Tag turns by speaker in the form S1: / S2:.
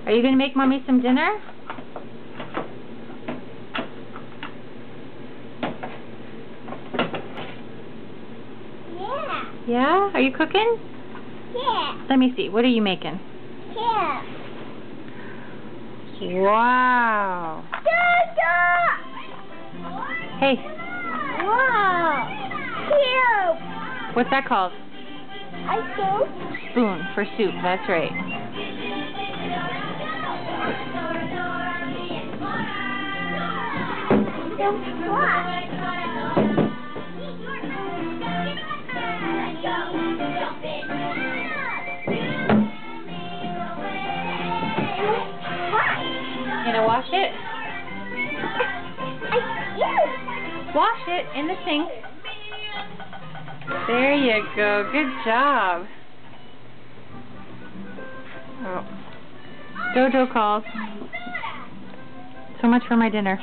S1: Are you going to make Mommy some dinner?
S2: Yeah.
S1: Yeah? Are you cooking?
S2: Yeah.
S1: Let me see. What are you making?
S2: Yeah.
S1: Wow. Hey,
S2: Wow. Cute.
S1: what's that called?
S2: A soup?
S1: Spoon for soup. That's right. You gonna wash it? Wash it in the sink. There you go. Good job. Oh. Jojo calls. So much for my dinner.